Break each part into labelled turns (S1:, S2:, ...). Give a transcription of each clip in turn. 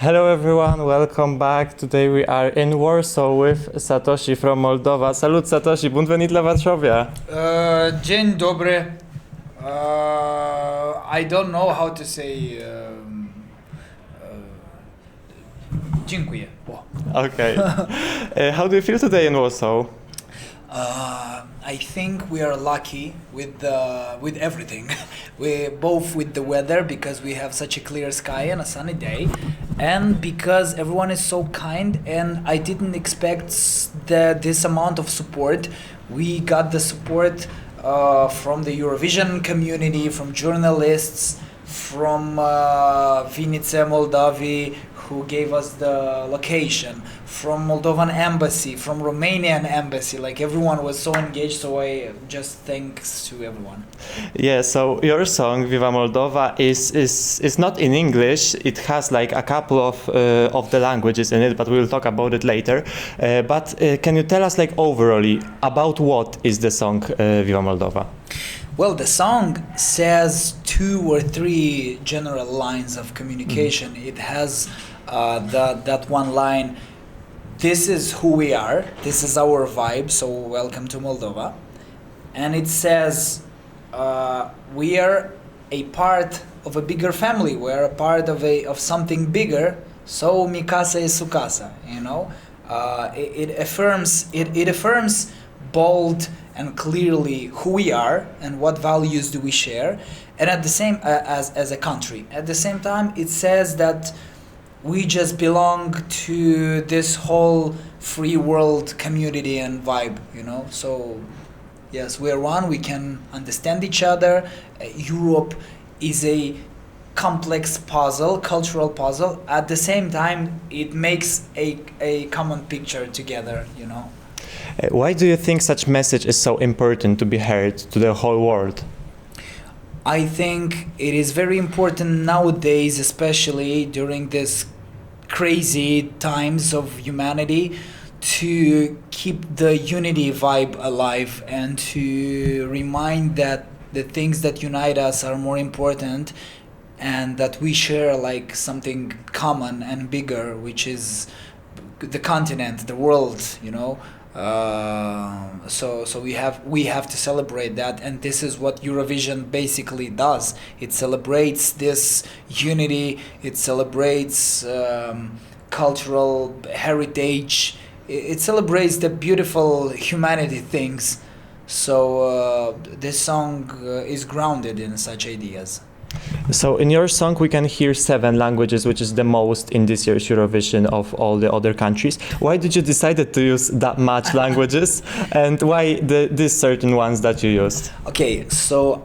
S1: Hello everyone, welcome back. Today we are in Warsaw with Satoshi from Moldova. Salut Satoshi, bun venit la Varsovia.
S2: Dzień dobry. I don't know how to say dziękuję.
S1: Okay. How do you feel today in Warsaw?
S2: I think we are lucky with everything. We both with the weather because we have such a clear sky and a sunny day, and because everyone is so kind. And I didn't expect this amount of support. We got the support from the Eurovision community, from journalists, from Vinice, Moldova, who gave us the location, from Moldovan embassy, from Romanian embassy. Like everyone was so engaged, so I just thanks to everyone.
S1: Yeah, so your song Viva Moldova is not in English. It has like a couple of the languages in it, but we'll talk about it later. But can you tell us like overally about what is the song Viva Moldova?
S2: Well, the song says 2 or 3 general lines of communication. It has that one line, this is who we are, this is our vibe, so welcome to Moldova. And it says we are a part of a bigger family, we are a part of something bigger, so mi casa es su casa, you know. It affirms bold and clearly who we are and what values do we share, and at the same as a country. At the same time, it says that we just belong to this whole free world community and vibe, you know. So yes, we are one, we can understand each other. Europe is a complex puzzle, cultural puzzle. At the same time, it makes a common picture together, you know.
S1: Why do you think such message is so important to be heard to the whole world?
S2: I think it is very important nowadays, especially during this crazy times of humanity, to keep the unity vibe alive and to remind that the things that unite us are more important and that we share like something common and bigger, which is the continent, the world, you know. So we have to celebrate that, and this is what Eurovision basically does. It celebrates this unity, it celebrates cultural heritage, it celebrates the beautiful humanity things. So this song is grounded in such ideas.
S1: So in your song we can hear 7 languages, which is the most in this year's Eurovision of all the other countries. Why did you decide to use that much languages, and why these certain ones that you used?
S2: Okay, so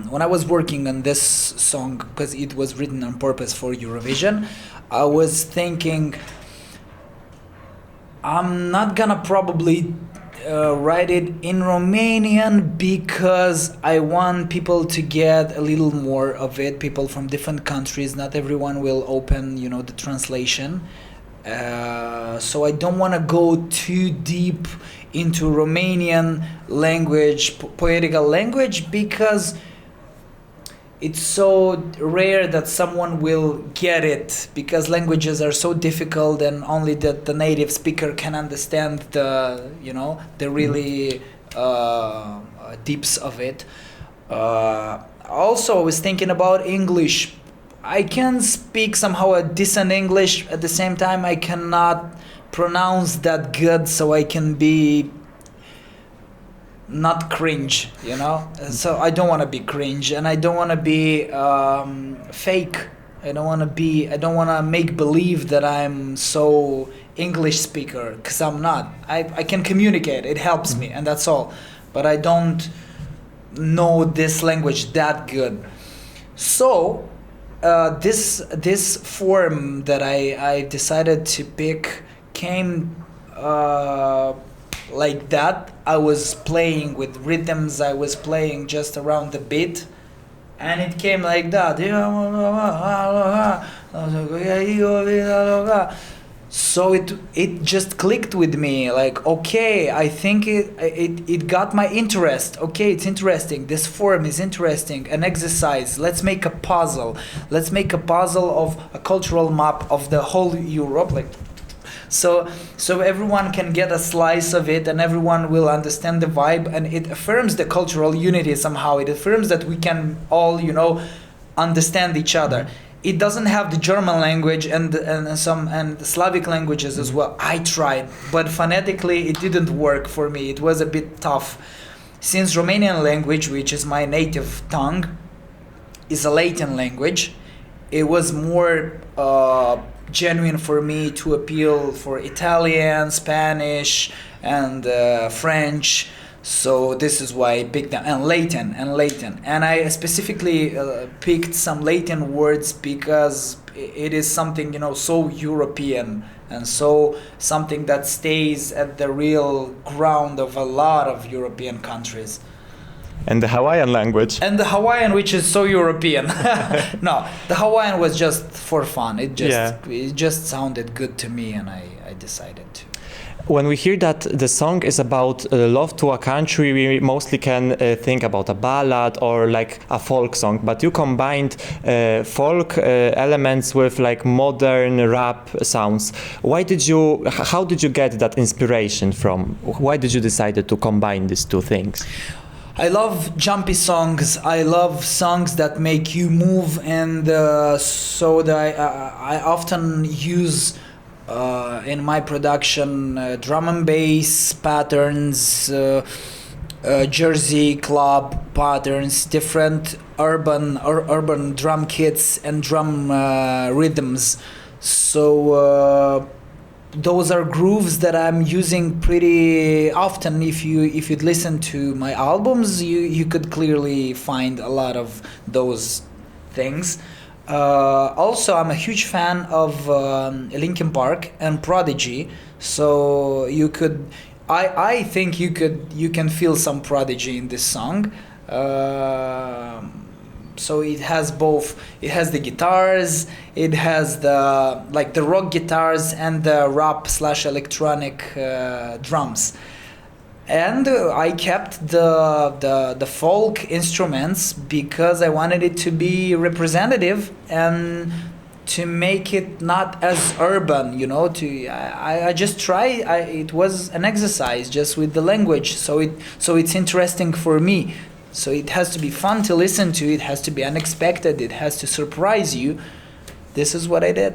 S2: when I was working on this song, because it was written on purpose for Eurovision, I was thinking I'm not gonna probably write it in Romanian because I want people to get a little more of it, people from different countries. Not everyone will open, you know, the translation. So I don't want to go too deep into Romanian language, poetical language, because it's so rare that someone will get it, because languages are so difficult and only the native speaker can understand the, you know, the really deeps of it. Also, I was thinking about English. I can speak somehow a decent English. At the same time, I cannot pronounce that good, so I can be not cringe, you know. So I don't want to be cringe, and I don't want to be fake. I don't want to make believe that I'm so English speaker, because I'm not. I can communicate, it helps me, and that's all, but I don't know this language that good. So this form that I decided to pick came like that. I was playing with rhythms, I was playing just around the beat, and it came like that. So it just clicked with me, like, okay, I think it got my interest. Okay, it's interesting, this form is interesting, an exercise, let's make a puzzle of a cultural map of the whole Europe, like, so everyone can get a slice of it and everyone will understand the vibe, and it affirms the cultural unity somehow. It affirms that we can all, understand each other. It doesn't have the German language and the Slavic languages as well. I tried, but phonetically it didn't work for me. It was a bit tough. Since Romanian language, which is my native tongue, is a Latin language, it was more genuine for me to appeal for Italian, Spanish, and French. So this is why I picked them, and Latin. And I specifically picked some Latin words because it is something, so European, and so something that stays at the real ground of a lot of European countries.
S1: And the Hawaiian language.
S2: And the Hawaiian, which is so European. No, the Hawaiian was just for fun. It just sounded good to me, and I decided to.
S1: When we hear that the song is about love to a country, we mostly can think about a ballad or like a folk song. But you combined folk elements with like modern rap sounds. How did you get that inspiration from? Why did you decide to combine these two things?
S2: I love jumpy songs. I love songs that make you move, and so that I often use in my production drum and bass patterns, Jersey club patterns, different urban drum kits and drum rhythms. So those are grooves that I'm using pretty often. If you'd listen to my albums, you could clearly find a lot of those things. Also, I'm a huge fan of Linkin Park and Prodigy, so I think you can feel some Prodigy in this song. So it has both. It has the guitars. It has the rock guitars and the rap / electronic drums. And I kept the folk instruments because I wanted it to be representative and to make it not as urban, I just tried. It was an exercise just with the language, so it's interesting for me. So it has to be fun to listen to. It has to be unexpected. It has to surprise you. This is what I did.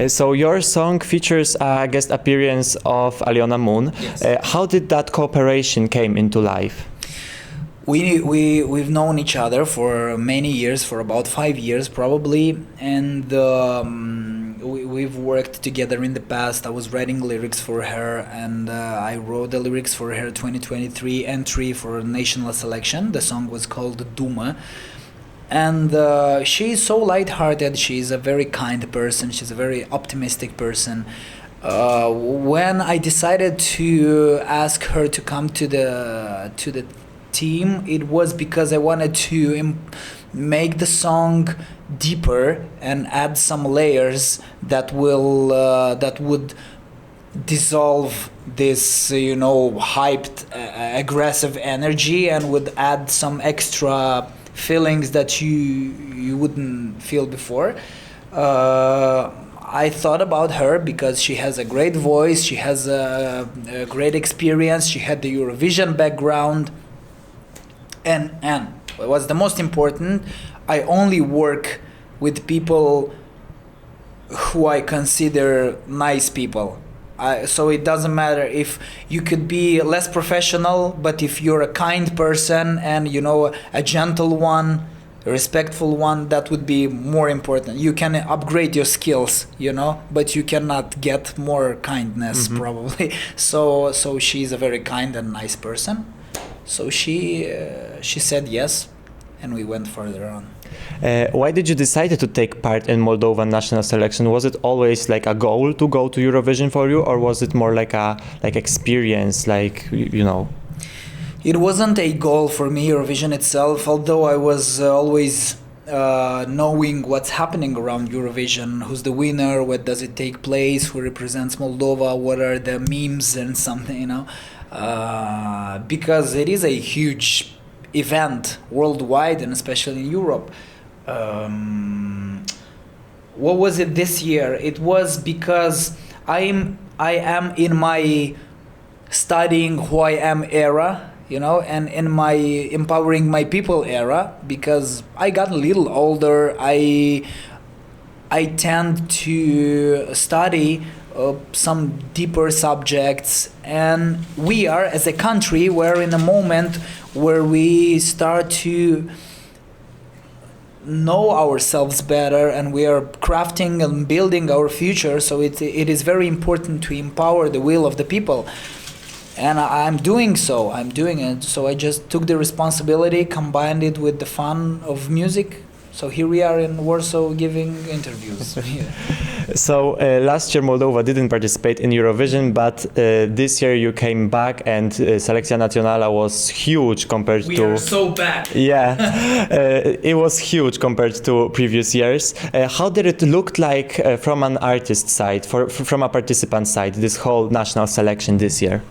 S1: So your song features a guest appearance of Aliona Moon.
S2: Yes.
S1: How did that cooperation came into life?
S2: We've known each other for many years, for about 5 years probably, and we've worked together in the past. I was writing lyrics for her, and I wrote the lyrics for her 2023 entry for national selection. The song was called Duma. And she's so lighthearted. She's a very kind person. She's a very optimistic person. When I decided to ask her to come to the team, it was because I wanted to make the song deeper and add some layers that would dissolve this, hyped, aggressive energy, and would add some extra feelings that you wouldn't feel before. I thought about her because she has a great voice, she has a great experience, she had the Eurovision background, and what's the most important, I only work with people who I consider nice people. So it doesn't matter if you could be less professional, but if you're a kind person and a gentle one, a respectful one, that would be more important. You can upgrade your skills, but you cannot get more kindness probably. So she's a very kind and nice person. So she said yes, and we went further on.
S1: Why did you decide to take part in Moldovan national selection? Was it always like a goal to go to Eurovision for you, or was it more like experience, It
S2: wasn't a goal for me, Eurovision itself, although I was always knowing what's happening around Eurovision, who's the winner, where does it take place, who represents Moldova, what are the memes and something, because it is a huge event worldwide and especially in Europe. What was it this year? It was because I am in my studying who I am era, and in my empowering my people era, because I got a little older. I tend to study some deeper subjects, and we are, as a country, we're in a moment where we start to know ourselves better, and we are crafting and building our future. So it is very important to empower the will of the people, and I'm doing it. So I just took the responsibility, combined it with the fun of music. So here we are in Warsaw giving interviews.
S1: So last year Moldova didn't participate in Eurovision, but this year you came back, and Selecția Națională was huge compared to...
S2: We are so back!
S1: Yeah, it was huge compared to previous years. How did it look like from an artist side, from a participant side, this whole national selection this year?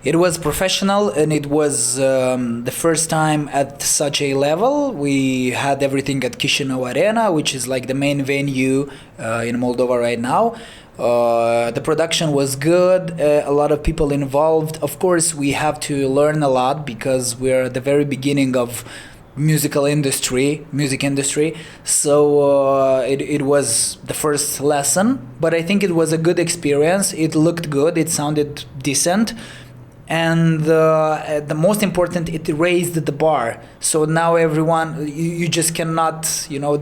S2: It was professional, and it was the first time at such a level. We had everything at Chisinau Arena, which is like the main venue in Moldova right now. The production was good, a lot of people involved. Of course, we have to learn a lot because we're at the very beginning of music industry. So it was the first lesson, but I think it was a good experience. It looked good, it sounded decent, and the most important, it raised the bar. So now everyone, you just cannot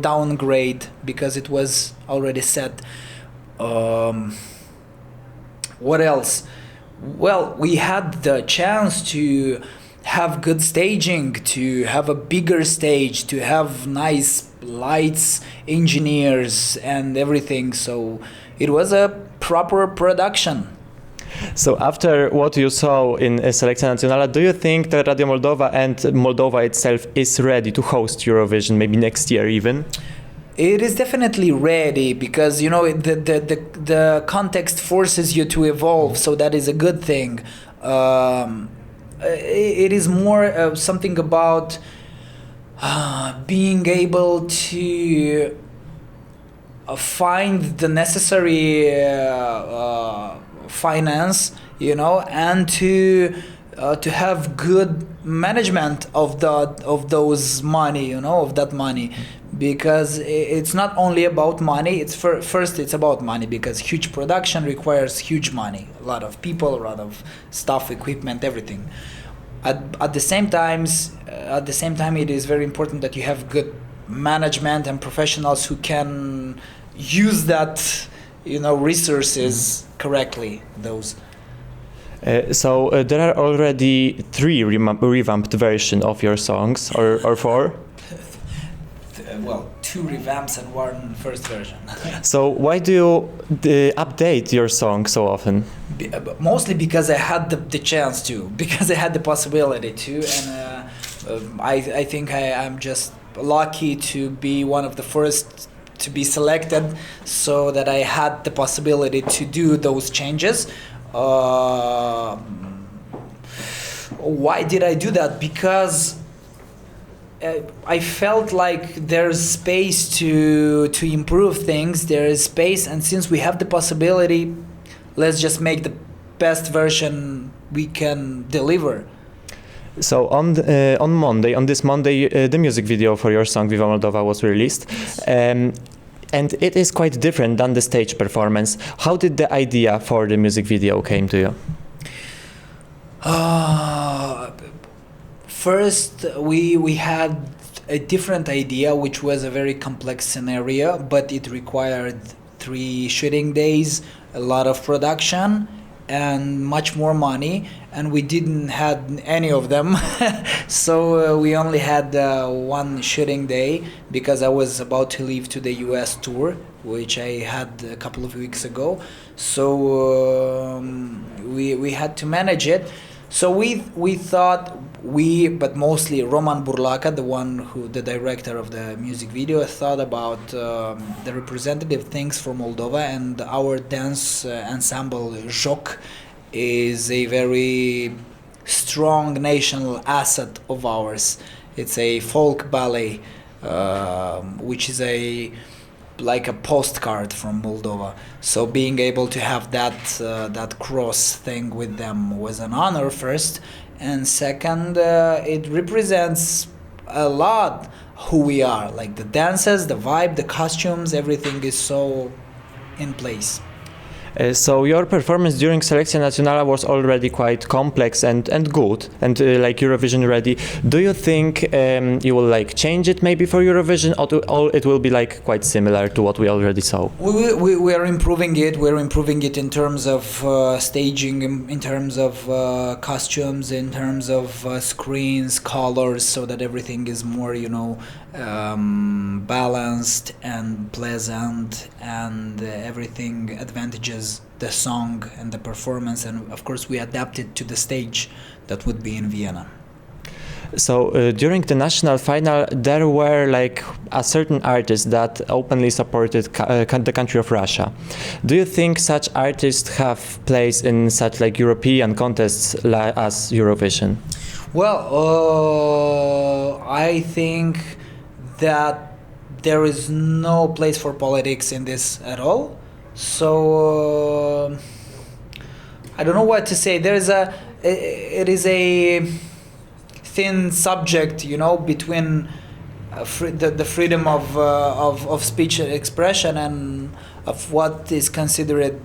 S2: downgrade because it was already set. What else? Well, we had the chance to have good staging, to have a bigger stage, to have nice lights, engineers and everything. So it was a proper production.
S1: So after what you saw in Selecția Națională, do you think that Radio Moldova and Moldova itself is ready to host Eurovision, maybe next year even?
S2: It is definitely ready because the context forces you to evolve, so that is a good thing. It is more something about being able to find the necessary finance, and to have good management of those money, of that money, because it's not only about money. It's first it's about money, because huge production requires huge money, a lot of people, a lot of stuff, equipment, everything. At the same time, it is very important that you have good management and professionals who can use that, resources correctly. Those.
S1: So there are already 3 revamped versions of your songs, or 4?
S2: Well, 2 revamps and 1 first version.
S1: So why do you update your song so often?
S2: Mostly because I had the chance to, because I had the possibility to, and I think I'm just lucky to be one of the first to be selected, so that I had the possibility to do those changes. Why did I do that? Because I felt like there's space to improve things. There is space, and since we have the possibility, let's just make the best version we can deliver.
S1: So on this Monday, the music video for your song Viva Moldova was released. And it is quite different than the stage performance. How did the idea for the music video came to you?
S2: First, we had a different idea, which was a very complex scenario, but it required 3 shooting days, a lot of production, and much more money, and we didn't have any of them. So we only had 1 shooting day, because I was about to leave to the US tour, which I had a couple of weeks ago. So we had to manage it. So we thought but mostly Roman Burlaca, the director of the music video, thought about the representative things for Moldova, and our dance ensemble Joc is a very strong national asset of ours. It's a folk ballet, which is like a postcard from Moldova. So being able to have that cross thing with them was an honor first, and second, it represents a lot who we are. Like the dances, the vibe, the costumes, everything is so in place.
S1: So your performance during Selección Nacional was already quite complex and good, and like Eurovision ready. Do you think you will like change it maybe for Eurovision, or it will be like quite similar to what we already saw?
S2: We are improving it. We're improving it in terms of staging, in terms of costumes, in terms of screens, colors, so that everything is more, balanced and pleasant, and everything advantages the song and the performance, and of course we adapt it to the stage that would be in Vienna.
S1: So during the national final, there were like a certain artists that openly supported the country of Russia. Do you think such artists have place in such like European contests as Eurovision?
S2: Well, I think that there is no place for politics in this at all. So I don't know what to say. It is a thin subject, between the freedom of speech and expression, and of what is considered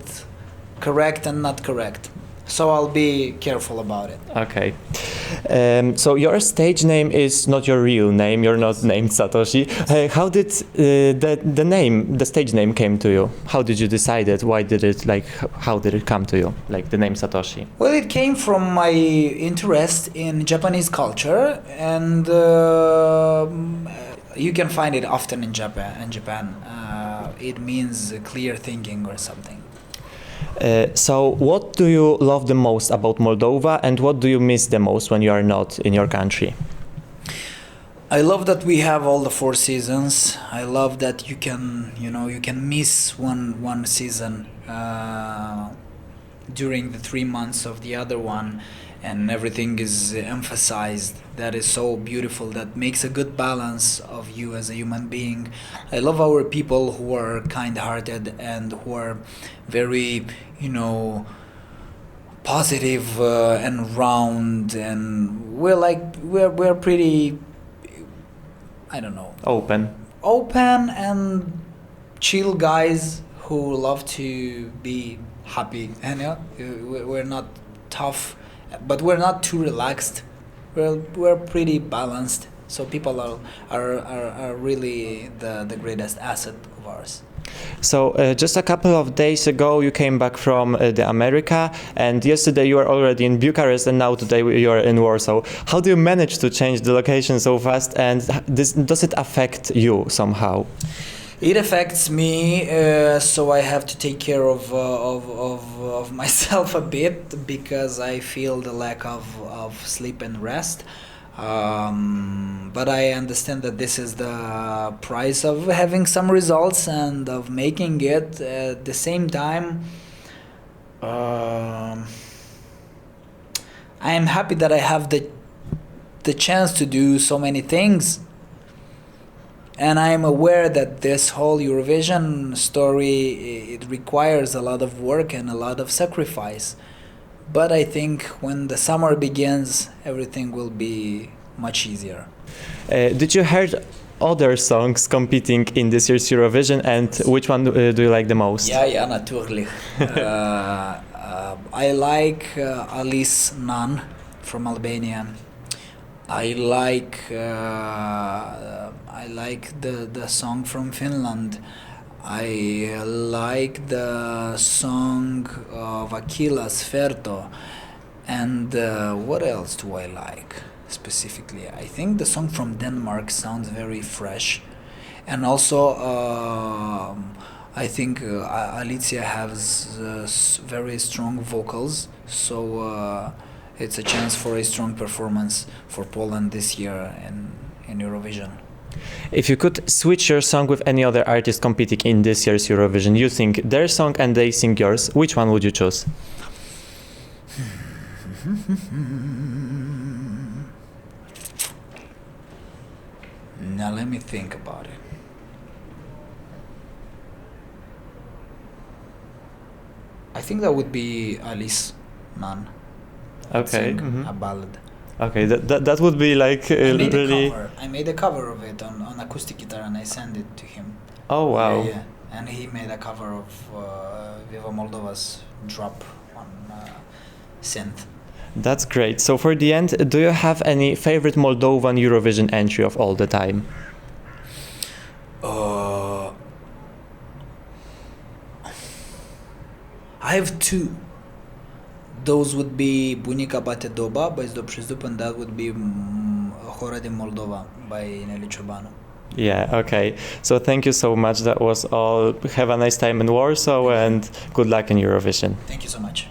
S2: correct and not correct. So I'll be careful about it.
S1: Okay. So your stage name is not your real name. You're not named Satoshi. How did the stage name came to you? How did you decide it? Why did it how did it come to you? Like the name Satoshi?
S2: Well, it came from my interest in Japanese culture, and you can find it often in Japan. It means clear thinking or something.
S1: So what do you love the most about Moldova, and what do you miss the most when you are not in your country?
S2: I love that we have all the 4 seasons. I love that you can miss one season during the 3 months of the other one, and everything is emphasized. That is so beautiful. That makes a good balance of you as a human being. I love our people who are kind-hearted and who are very, positive and round, and we're pretty, I don't know, open and chill guys who love to be happy. And we're not tough, but we're not too relaxed. We're pretty balanced. So people are really the greatest asset of ours.
S1: So just a couple of days ago you came back from the America, and yesterday you were already in Bucharest, and now today you are in Warsaw. How do you manage to change the location so fast, and does it affect you somehow?
S2: It affects me, so I have to take care of myself a bit, because I feel the lack of sleep and rest. But I understand that this is the price of having some results and of making it. At the same time, I am happy that I have the chance to do so many things. And I am aware that this whole Eurovision story, it requires a lot of work and a lot of sacrifice. But I think when the summer begins, everything will be much easier.
S1: Did you heard other songs competing in this year's Eurovision, and which one do you like the most?
S2: Yeah, natürlich. I like Alice Nan from Albania. I like the song from Finland. I like the song of Aquila Sferto. And what else do I like specifically? I think the song from Denmark sounds very fresh. And also I think Alicia has very strong vocals. So it's a chance for a strong performance for Poland this year in Eurovision.
S1: If you could switch your song with any other artist competing in this year's Eurovision, you sing their song and they sing yours, which one would you choose?
S2: Now let me think about it. I think that would be Alice Mann.
S1: Okay.
S2: Sing a ballad.
S1: Okay, that would be like really.
S2: I made a cover of it on acoustic guitar and I sent it to him.
S1: Oh wow!
S2: Yeah, and he made a cover of Viva Moldova's Drop on synth.
S1: That's great. So for the end, do you have any favorite Moldovan Eurovision entry of all the time?
S2: I have two. Those would be Bunica Bate Doba by Zdop Shizdup, and that would be Hora din Moldova by Nelly Ciobanu.
S1: Yeah, okay. So thank you so much. That was all. Have a nice time in Warsaw and good luck in Eurovision.
S2: Thank you so much.